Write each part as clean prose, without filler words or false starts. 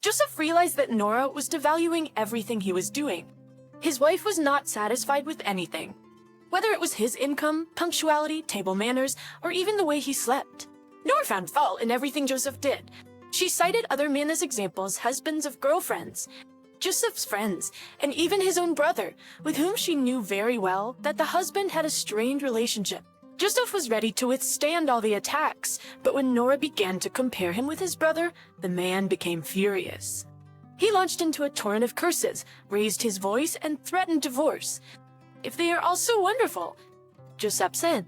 Joseph realized that Nora was devaluing everything he was doing. His wife was not satisfied with anything, whether it was his income, punctuality, table manners, or even the way he slept. Nora found fault in everything Joseph did. She cited other men as examples, husbands of girlfriends, Joseph's friends, and even his own brother, with whom she knew very well that the husband had a strained relationship. Joseph was ready to withstand all the attacks, but when Nora began to compare him with his brother, the man became furious. He launched into a torrent of curses, raised his voice, and threatened divorce. "If they are all so wonderful," Joseph said,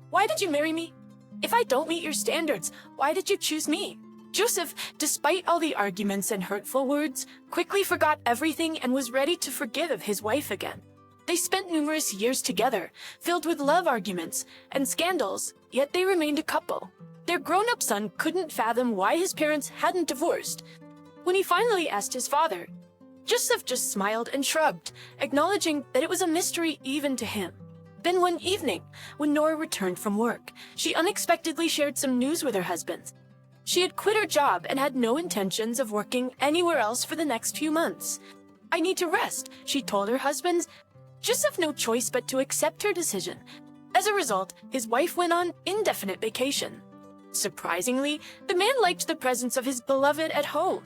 "why did you marry me? If I don't meet your standards, why did you choose me?" Joseph, despite all the arguments and hurtful words, quickly forgot everything and was ready to forgive his wife again. They spent numerous years together, filled with love arguments and scandals, yet they remained a couple. Their grown-up son couldn't fathom why his parents hadn't divorced. When he finally asked his father, Joseph just smiled and shrugged, acknowledging that it was a mystery even to him. Then one evening, when Nora returned from work, she unexpectedly shared some news with her husband. She had quit her job and had no intentions of working anywhere else for the next few months. "I need to rest," she told her husband. Joseph no choice but to accept her decision. As a result, his wife went on indefinite vacation. Surprisingly, the man liked the presence of his beloved at home.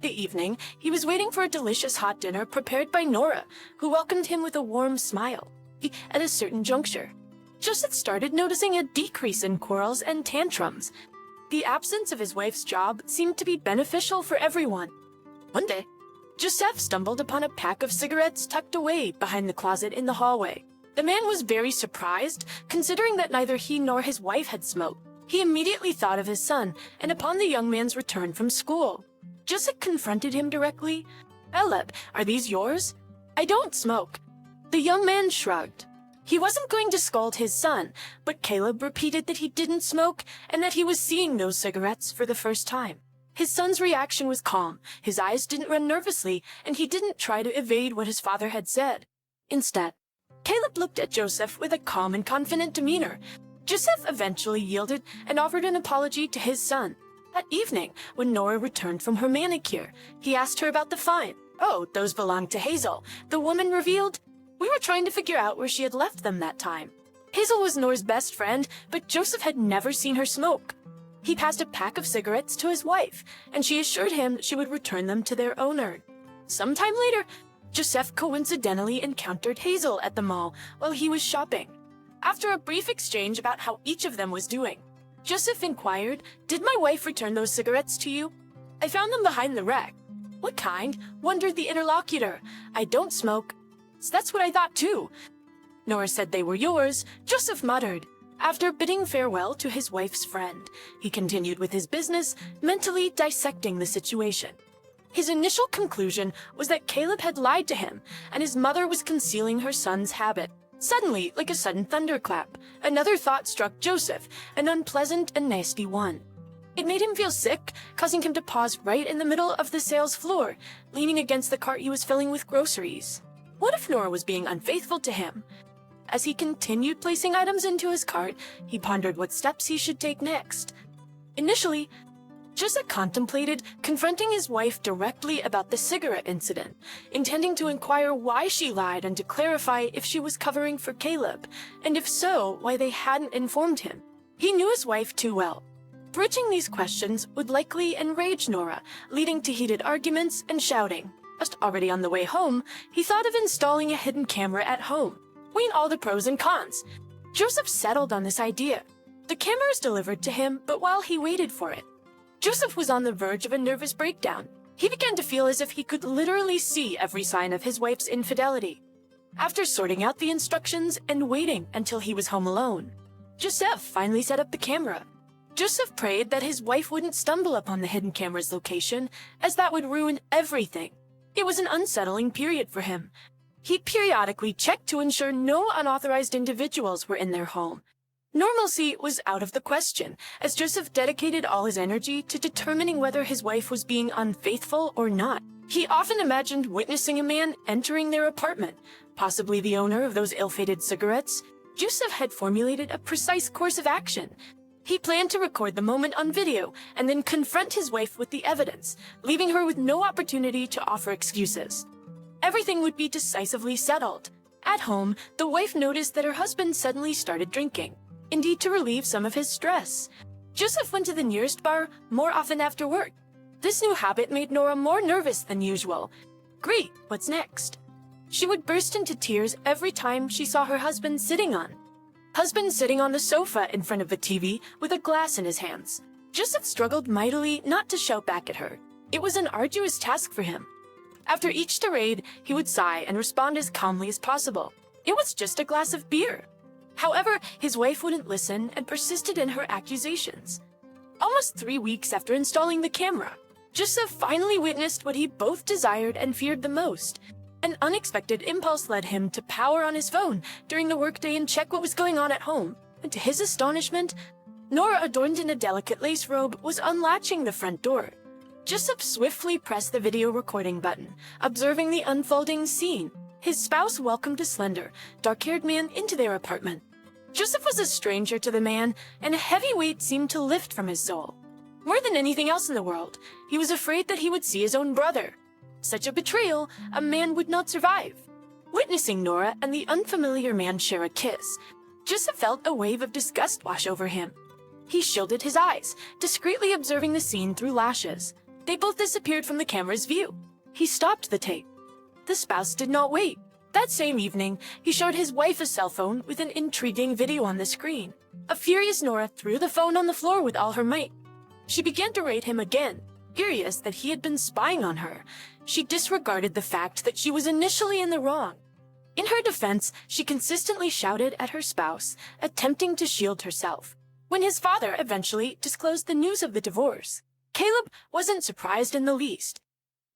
The evening, he was waiting for a delicious hot dinner prepared by Nora, who welcomed him with a warm smile. At a certain juncture, Joseph started noticing a decrease in quarrels and tantrums. The absence of his wife's job seemed to be beneficial for everyone. One day, Joseph stumbled upon a pack of cigarettes tucked away behind the closet in the hallway. The man was very surprised, considering that neither he nor his wife had smoked. He immediately thought of his son, and upon the young man's return from school, Joseph confronted him directly. "Caleb, are these yours?" "I don't smoke." The young man shrugged. He wasn't going to scold his son, but Caleb repeated that he didn't smoke and that he was seeing those cigarettes for the first time. His son's reaction was calm, his eyes didn't run nervously, and he didn't try to evade what his father had said. Instead, Caleb looked at Joseph with a calm and confident demeanor. Joseph eventually yielded and offered an apology to his son. That evening, when Nora returned from her manicure, he asked her about the fine. "Oh, those belonged to Hazel," the woman revealed. "We were trying to figure out where she had left them that time." Hazel was Nora's best friend, but Joseph had never seen her smoke. He passed a pack of cigarettes to his wife, and she assured him she would return them to their owner. Sometime later, Joseph coincidentally encountered Hazel at the mall while he was shopping. After a brief exchange about how each of them was doing, Joseph inquired, "Did my wife return those cigarettes to you?" "I found them behind the rack." "What kind?" wondered the interlocutor. "I don't smoke." "So that's what I thought too." Nora said they were yours. Joseph muttered. After bidding farewell to his wife's friend, he continued with his business, mentally dissecting the situation. His initial conclusion was that Caleb had lied to him, and his mother was concealing her son's habit. Suddenly, like a sudden thunderclap, another thought struck Joseph, an unpleasant and nasty one. It made him feel sick, causing him to pause right in the middle of the sales floor, leaning against the cart he was filling with groceries. What if Nora was being unfaithful to him? As he continued placing items into his cart, he pondered what steps he should take next. Initially, Joseph contemplated confronting his wife directly about the cigarette incident, intending to inquire why she lied and to clarify if she was covering for Caleb, and if so, why they hadn't informed him. He knew his wife too well. Broaching these questions would likely enrage Nora, leading to heated arguments and shouting. Just already on the way home, he thought of installing a hidden camera at home. Weighing all the pros and cons, Joseph settled on this idea. The camera was delivered to him, but while he waited for it, Joseph was on the verge of a nervous breakdown. He began to feel as if he could literally see every sign of his wife's infidelity. After sorting out the instructions and waiting until he was home alone, Joseph finally set up the camera. Joseph prayed that his wife wouldn't stumble upon the hidden camera's location, as that would ruin everything. It was an unsettling period for him. He periodically checked to ensure no unauthorized individuals were in their home. Normalcy was out of the question, as Joseph dedicated all his energy to determining whether his wife was being unfaithful or not. He often imagined witnessing a man entering their apartment, possibly the owner of those ill-fated cigarettes. Joseph had formulated a precise course of action. He planned to record the moment on video and then confront his wife with the evidence, leaving her with no opportunity to offer excuses. Everything would be decisively settled. At home, the wife noticed that her husband suddenly started drinking, indeed to relieve some of his stress. Joseph went to the nearest bar more often after work. This new habit made Nora more nervous than usual. Great, what's next? She would burst into tears every time she saw her husband sitting on the sofa in front of the TV with a glass in his hands. Joseph struggled mightily not to shout back at her. It was an arduous task for him. After each tirade, he would sigh and respond as calmly as possible. It was just a glass of beer. However, his wife wouldn't listen and persisted in her accusations. Almost 3 weeks after installing the camera, Joseph finally witnessed what he both desired and feared the most. An unexpected impulse led him to power on his phone during the workday and check what was going on at home. And to his astonishment, Nora, adorned in a delicate lace robe, was unlatching the front door. Joseph swiftly pressed the video recording button, observing the unfolding scene. His spouse welcomed a slender, dark-haired man into their apartment. Joseph was a stranger to the man, and a heavy weight seemed to lift from his soul. More than anything else in the world, he was afraid that he would see his own brother. Such a betrayal, a man would not survive. Witnessing Nora and the unfamiliar man share a kiss, Joseph felt a wave of disgust wash over him. He shielded his eyes, discreetly observing the scene through lashes. They both disappeared from the camera's view. He stopped the tape. The spouse did not wait. That same evening, he showed his wife a cell phone with an intriguing video on the screen. A furious Nora threw the phone on the floor with all her might. She began to berate him again, furious that he had been spying on her. She disregarded the fact that she was initially in the wrong. In her defense, she consistently shouted at her spouse, attempting to shield herself. When his father eventually disclosed the news of the divorce, Caleb wasn't surprised in the least.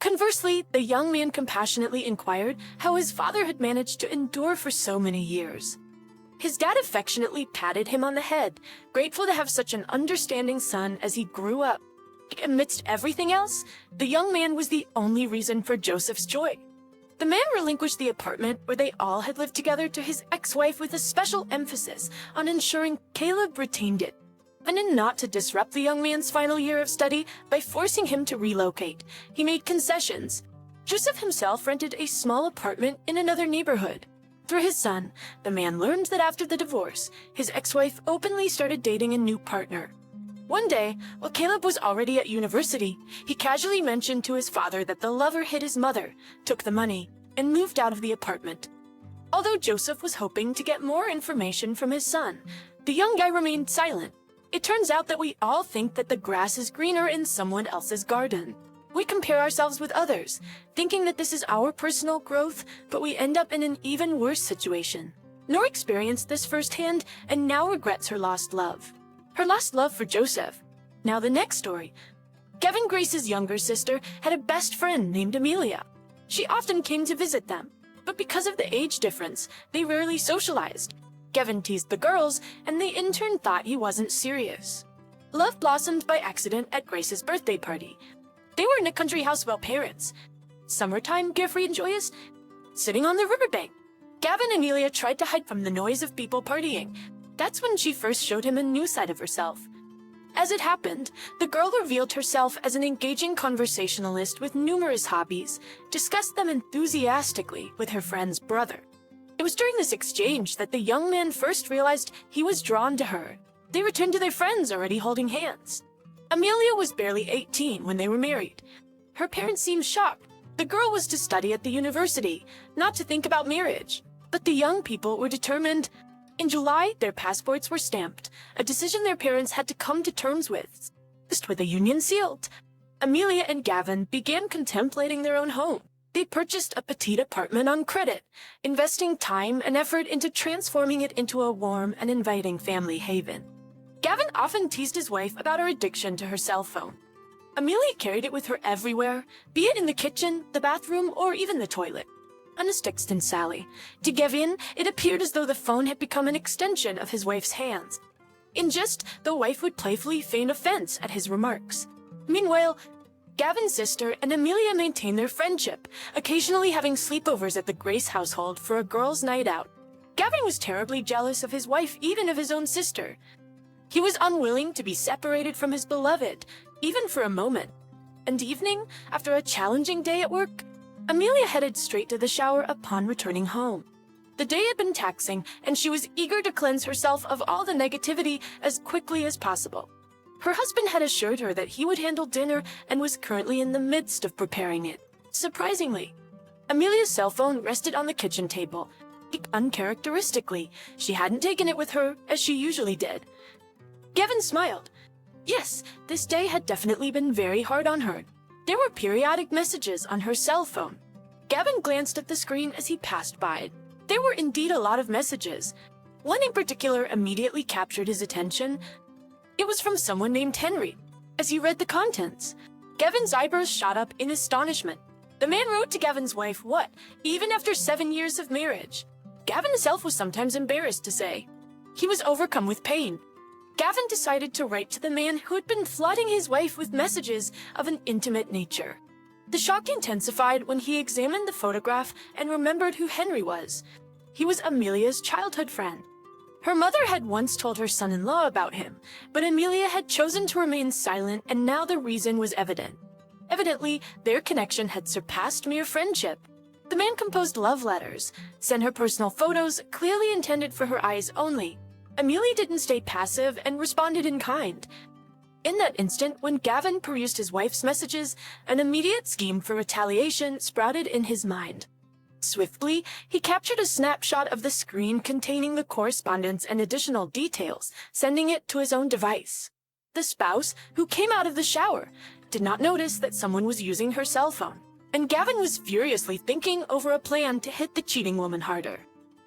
Conversely, the young man compassionately inquired how his father had managed to endure for so many years. His dad affectionately patted him on the head, grateful to have such an understanding son as he grew up. Amidst everything else, the young man was the only reason for Joseph's joy. The man relinquished the apartment where they all had lived together to his ex-wife with a special emphasis on ensuring Caleb retained it. And in not to disrupt the young man's final year of study by forcing him to relocate, he made concessions. Joseph himself rented a small apartment in another neighborhood. Through his son, the man learned that after the divorce, his ex-wife openly started dating a new partner. One day, while Caleb was already at university, he casually mentioned to his father that the lover hid his mother, took the money, and moved out of the apartment. Although Joseph was hoping to get more information from his son, the young guy remained silent. It turns out that we all think that the grass is greener in someone else's garden. We compare ourselves with others, thinking that this is our personal growth, but we end up in an even worse situation. Nora experienced this firsthand and now regrets her lost love. Her lost love for Joseph. Now the next story. Kevin Grace's younger sister had a best friend named Amelia. She often came to visit them, but because of the age difference, they rarely socialized. Kevin teased the girls, and they in turn thought he wasn't serious. Love blossomed by accident at Grace's birthday party. They were in a country house without parents. Summertime, carefree and joyous, sitting on the riverbank. Gavin and Amelia tried to hide from the noise of people partying. That's when she first showed him a new side of herself. As it happened, the girl revealed herself as an engaging conversationalist with numerous hobbies, discussed them enthusiastically with her friend's brother. It was during this exchange that the young man first realized he was drawn to her. They returned to their friends already holding hands. Amelia was barely 18 when they were married. Her parents seemed shocked. The girl was to study at the university, not to think about marriage. But the young people were determined. In July, their passports were stamped, a decision their parents had to come to terms with. Just with a union sealed, Amelia and Gavin began contemplating their own home. They purchased a petite apartment on credit, investing time and effort into transforming it into a warm and inviting family haven. Gavin often teased his wife about her addiction to her cell phone. Amelia carried it with her everywhere, be it in the kitchen, the bathroom, or even the toilet. Unexpected and Sally. To Gavin, it appeared as though the phone had become an extension of his wife's hands. In jest, the wife would playfully feign offense at his remarks. Meanwhile, Gavin's sister and Amelia maintained their friendship, occasionally having sleepovers at the Grace household for a girls' night out. Gavin was terribly jealous of his wife, even of his own sister. He was unwilling to be separated from his beloved, even for a moment. And evening, after a challenging day at work, Amelia headed straight to the shower upon returning home. The day had been taxing, and she was eager to cleanse herself of all the negativity as quickly as possible. Her husband had assured her that he would handle dinner and was currently in the midst of preparing it. Surprisingly, Amelia's cell phone rested on the kitchen table. Uncharacteristically, she hadn't taken it with her, as she usually did. Gavin smiled. Yes, this day had definitely been very hard on her. There were periodic messages on her cell phone. Gavin glanced at the screen as he passed by. There were indeed a lot of messages. One in particular immediately captured his attention. It was from someone named Henry. As he read the contents, Gavin's eyebrows shot up in astonishment. The man wrote to Gavin's wife, what, even after 7 years of marriage? Gavin himself was sometimes embarrassed to say. He was overcome with pain. Gavin decided to write to the man who had been flooding his wife with messages of an intimate nature. The shock intensified when he examined the photograph and remembered who Henry was. He was Amelia's childhood friend. Her mother had once told her son-in-law about him, but Amelia had chosen to remain silent, and now the reason was evident. Evidently, their connection had surpassed mere friendship. The man composed love letters, sent her personal photos clearly intended for her eyes only. Amelia didn't stay passive and responded in kind. In that instant, when Gavin perused his wife's messages, an immediate scheme for retaliation sprouted in his mind. Swiftly, he captured a snapshot of the screen containing the correspondence and additional details, sending it to his own device. The spouse, who came out of the shower, did not notice that someone was using her cell phone, and Gavin was furiously thinking over a plan to hit the cheating woman harder.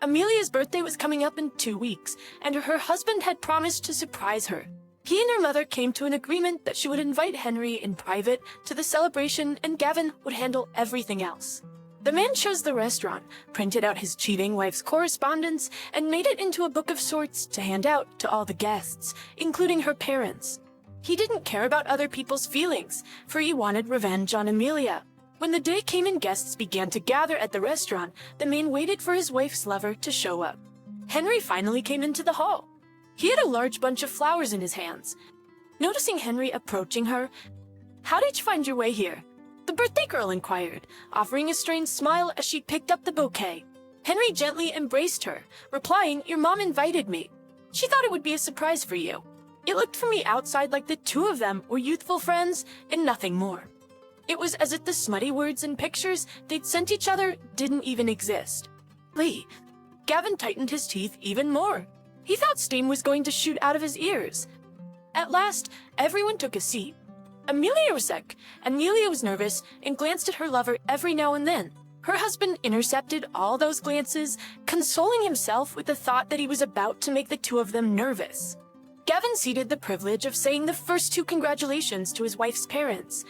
Amelia's birthday was coming up in 2 weeks, and her husband had promised to surprise her. He and her mother came to an agreement that she would invite Henry in private to the celebration, and Gavin would handle everything else. The man chose the restaurant, printed out his cheating wife's correspondence, and made it into a book of sorts to hand out to all the guests, including her parents. He didn't care about other people's feelings, for he wanted revenge on Amelia. When the day came and guests began to gather at the restaurant, the man waited for his wife's lover to show up. Henry finally came into the hall. He had a large bunch of flowers in his hands. Noticing Henry approaching her, "How did you find your way here?" the birthday girl inquired, offering a strange smile as she picked up the bouquet. Henry gently embraced her, replying, "Your mom invited me. She thought it would be a surprise for you. It looked from the outside like the two of them were youthful friends and nothing more." It was as if the smutty words and pictures they'd sent each other didn't even exist. Gavin tightened his teeth even more. He thought steam was going to shoot out of his ears. At last, everyone took a seat. Amelia was sick. Amelia was nervous and glanced at her lover every now and then. Her husband intercepted all those glances, consoling himself with the thought that he was about to make the two of them nervous. Gavin ceded the privilege of saying the first 2 congratulations to his wife's parents.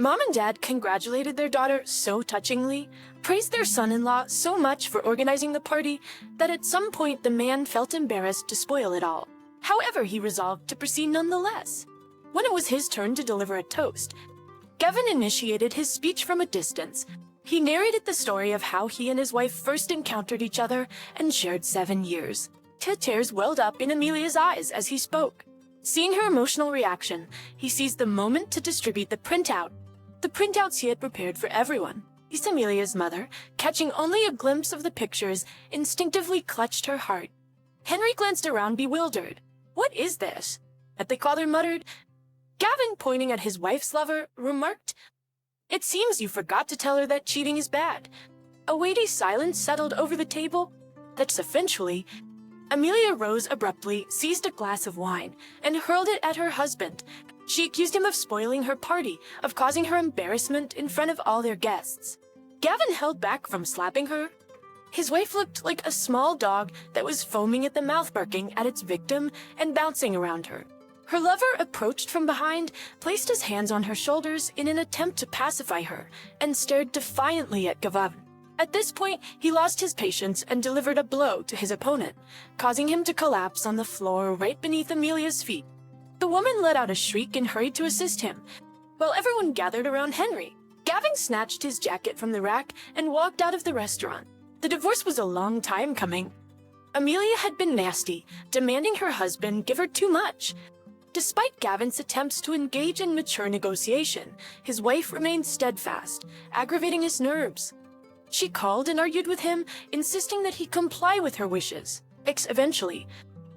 Mom and Dad congratulated their daughter so touchingly, praised their son-in-law so much for organizing the party, that at some point the man felt embarrassed to spoil it all. However, he resolved to proceed nonetheless. When it was his turn to deliver a toast, Gavin initiated his speech from a distance. He narrated the story of how he and his wife first encountered each other and shared 7 years. Tears welled up in Amelia's eyes as he spoke. Seeing her emotional reaction, he seized the moment to distribute the printout. The printouts he had prepared for everyone. Amelia's mother, catching only a glimpse of the pictures, instinctively clutched her heart. Henry glanced around bewildered. "What is this?" The father muttered. Gavin, pointing at his wife's lover, remarked, "It seems you forgot to tell her that cheating is bad." A weighty silence settled over the table. That's eventually, Amelia rose abruptly, seized a glass of wine, and hurled it at her husband. She accused him of spoiling her party, of causing her embarrassment in front of all their guests. Gavin held back from slapping her. His wife looked like a small dog that was foaming at the mouth, barking at its victim and bouncing around her. Her lover approached from behind, placed his hands on her shoulders in an attempt to pacify her, and stared defiantly at Gavin. At this point, he lost his patience and delivered a blow to his opponent, causing him to collapse on the floor right beneath Amelia's feet. The woman let out a shriek and hurried to assist him, while everyone gathered around Henry. Gavin snatched his jacket from the rack and walked out of the restaurant. The divorce was a long time coming. Amelia had been nasty, demanding her husband give her too much. Despite Gavin's attempts to engage in mature negotiation, his wife remained steadfast, aggravating his nerves. She called and argued with him, insisting that he comply with her wishes. Eventually,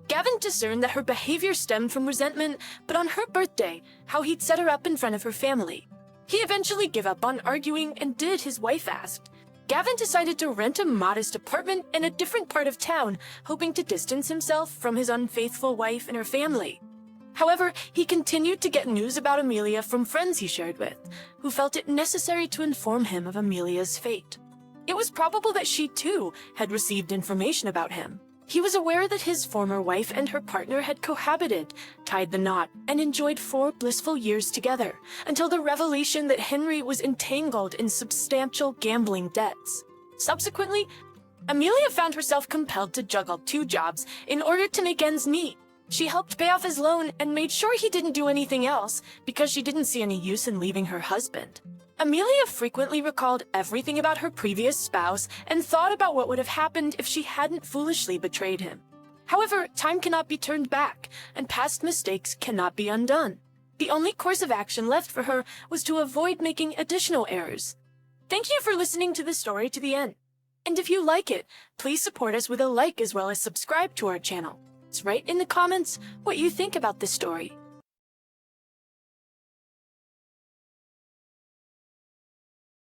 Gavin discerned that her behavior stemmed from resentment, but on her birthday, how he'd set her up in front of her family. He eventually gave up on arguing and did his wife asked. Gavin decided to rent a modest apartment in a different part of town, hoping to distance himself from his unfaithful wife and her family. However, he continued to get news about Amelia from friends he shared with, who felt it necessary to inform him of Amelia's fate. It was probable that she, too, had received information about him. He was aware that his former wife and her partner had cohabited, tied the knot, and enjoyed 4 blissful years together, until the revelation that Henry was entangled in substantial gambling debts. Subsequently, Amelia found herself compelled to juggle 2 jobs in order to make ends meet. She helped pay off his loan and made sure he didn't do anything else because she didn't see any use in leaving her husband. Amelia frequently recalled everything about her previous spouse and thought about what would have happened if she hadn't foolishly betrayed him. However, time cannot be turned back, and past mistakes cannot be undone. The only course of action left for her was to avoid making additional errors. Thank you for listening to the story to the end. And if you like it, please support us with a like as well as subscribe to our channel. Write in the comments what you think about this story.